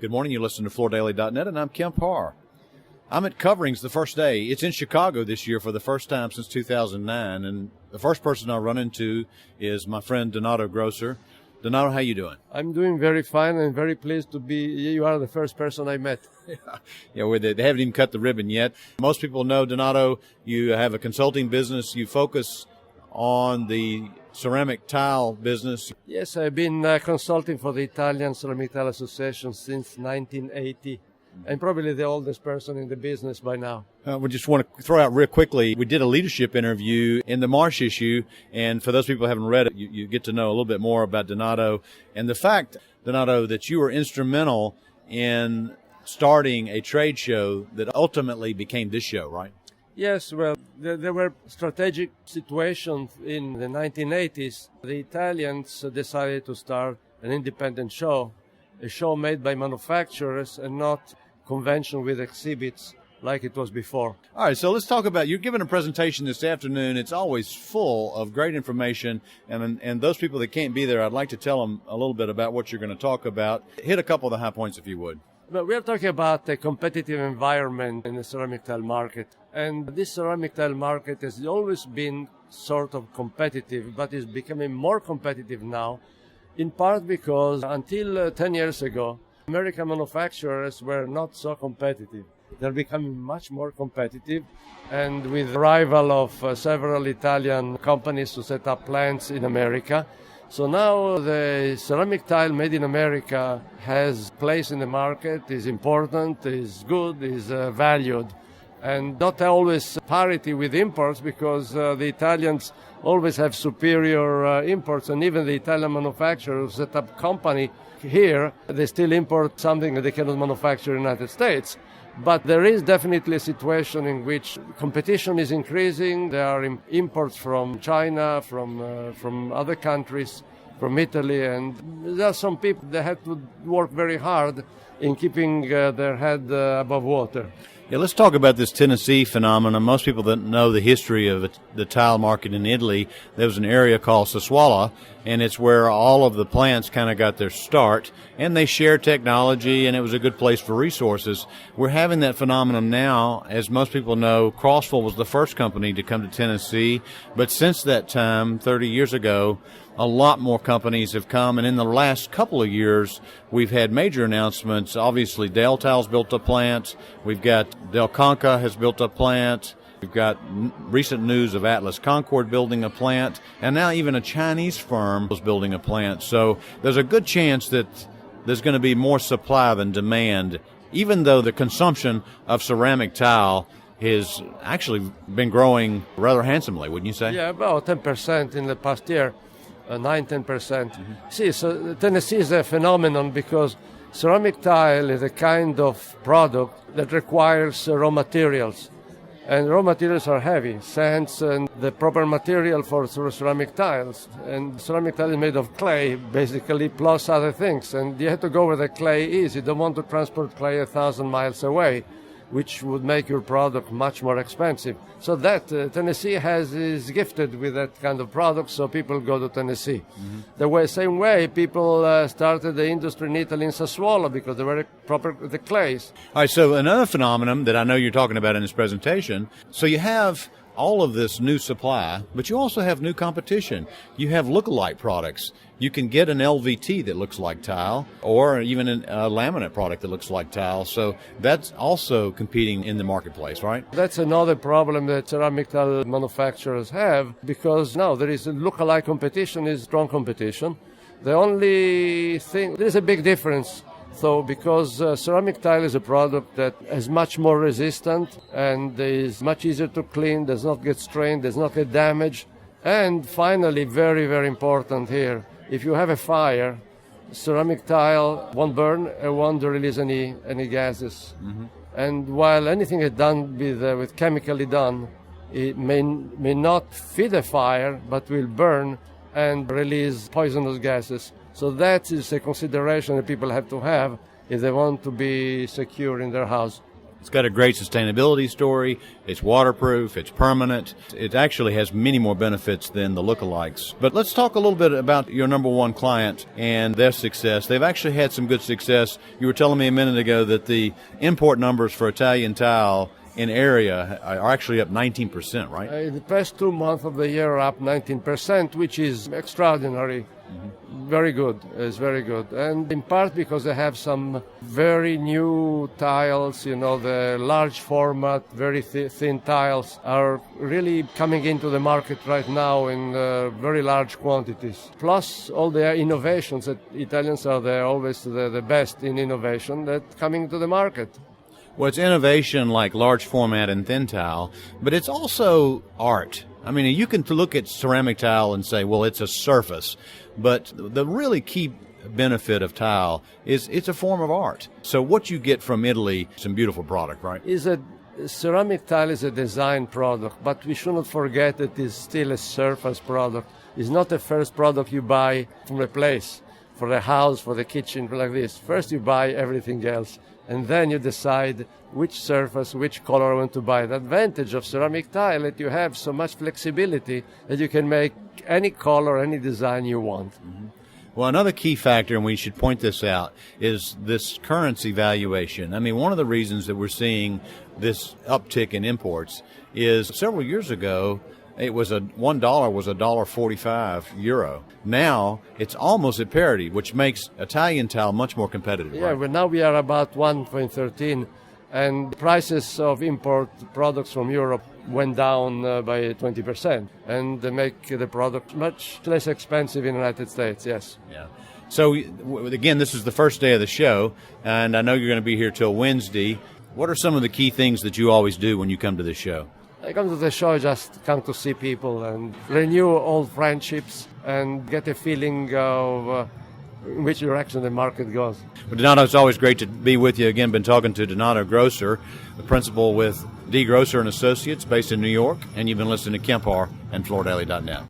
Good morning. You listen to FloorDaily.net, and I'm Kemp Harr. I'm at Coverings the first day. It's in Chicago this year for the first time since 2009, and the first person I run into is my friend Donato Grosser. Donato, how you doing? I'm doing very fine and very pleased to be. You are the first person I met. Yeah, they haven't even cut the ribbon yet. Most people know, Donato, you have a consulting business. You focus on the ceramic tile business. Yes, I've been consulting for the Italian Ceramic Tile Association since 1980. I'm probably the oldest person in the business by now. We just want to throw out real quickly, we did a leadership interview in the Marsh issue, and for those people who haven't read it, you get to know a little bit more about Donato. And the fact, Donato, that you were instrumental in starting a trade show that ultimately became this show, right? Yes, well, there were strategic situations in the 1980s. The Italians decided to start an independent show, a show made by manufacturers and not convention with exhibits like it was before. All right, so let's talk about, you're giving a presentation this afternoon. It's always full of great information, and those people that can't be there, I'd like to tell them a little bit about what you're going to talk about. Hit a couple of the high points if you would. But we are talking about a competitive environment in the ceramic tile market. And this ceramic tile market has always been sort of competitive, but is becoming more competitive now, in part because until 10 years ago, American manufacturers were not so competitive. They're becoming much more competitive, and with the arrival of several Italian companies to set up plants in America, so now the ceramic tile made in America has place in the market, is important, is good, is valued, and not always parity with imports because the Italians always have superior imports, and even the Italian manufacturers set up company here, they still import something that they cannot manufacture in the United States. But there is definitely a situation in which competition is increasing. There are imports from China, from other countries, from Italy, and there are some people that have to work very hard in keeping their head above water. Yeah, let's talk about this Tennessee phenomenon. Most people that know the history of the tile market in Italy, there was an area called Sassuolo, and it's where all of the plants kind of got their start, and they shared technology, and it was a good place for resources. We're having that phenomenon now. As most people know, Crossville was the first company to come to Tennessee, but since that time, 30 years ago, a lot more companies have come, and in the last couple of years, we've had major announcements. Obviously, Dale Tile's built a plant. We've got Del Conca has built a plant. We've got recent news of Atlas Concord building a plant, and now even a Chinese firm is building a plant. So there's a good chance that there's going to be more supply than demand, even though the consumption of ceramic tile has actually been growing rather handsomely, wouldn't you say? Yeah, about 10% in the past year. 9-10%. Mm-hmm. See, so Tennessee is a phenomenon because ceramic tile is a kind of product that requires raw materials. And raw materials are heavy, sands and the proper material for ceramic tiles. And ceramic tile is made of clay, basically, plus other things. And you have to go where the clay is. You don't want to transport clay 1,000 miles away, which would make your product much more expensive. So that Tennessee is gifted with that kind of product, so people go to Tennessee. Mm-hmm. The same way people started the industry in Italy in Sassuolo because they were proper the clays. All right, so another phenomenon that I know you're talking about in this presentation, so you have all of this new supply, but you also have new competition. You have lookalike products. You can get an LVT that looks like tile, or even a laminate product that looks like tile. So that's also competing in the marketplace, right? That's another problem that ceramic tile manufacturers have, because now there is a lookalike competition, is strong competition. The only thing, there's a big difference. So because ceramic tile is a product that is much more resistant and is much easier to clean, does not get strained, does not get damaged. And finally, very, very important here, if you have a fire, ceramic tile won't burn and won't release any gases. Mm-hmm. And while anything is done with chemically done, it may not feed a fire, but will burn and release poisonous gases. So that is a consideration that people have to have if they want to be secure in their house. It's got a great sustainability story. It's waterproof. It's permanent. It actually has many more benefits than the lookalikes. But let's talk a little bit about your number one client and their success. They've actually had some good success. You were telling me a minute ago that the import numbers for Italian tile in area are actually up 19%, right? The past 2 months of the year are up 19%, which is extraordinary. Very good. It's very good. And in part because they have some very new tiles, the large format, very thin tiles are really coming into the market right now in very large quantities. Plus all the innovations that Italians are always the best in innovation that coming to the market. Well, it's innovation like large format and thin tile, but it's also art. I mean, you can look at ceramic tile and say, well, it's a surface, but the really key benefit of tile is it's a form of art. So what you get from Italy, some beautiful product, right? Ceramic tile is a design product, but we should not forget that it's still a surface product. It's not the first product you buy from a place, for the house, for the kitchen, like this. First you buy everything else, and then you decide which surface, which color you want to buy. The advantage of ceramic tile is that you have so much flexibility that you can make any color, any design you want. Mm-hmm. Well, another key factor, and we should point this out, is this currency valuation. I mean, one of the reasons that we're seeing this uptick in imports is several years ago, $1 was $1.45 euro. Now it's almost at parity, which makes Italian tile much more competitive. Yeah, right? well, now we are about 1.13, and prices of import products from Europe went down by 20%, and they make the product much less expensive in the United States. Yes. Yeah. So again, this is the first day of the show, and I know you're going to be here till Wednesday. What are some of the key things that you always do when you come to this show? I come to the show, just come to see people and renew old friendships and get a feeling of in which direction the market goes. Well, Donato, it's always great to be with you again. Been talking to Donato Grosser, the principal with D. Grosser & Associates based in New York, and you've been listening to Kemp Harr and FloorDaily.net.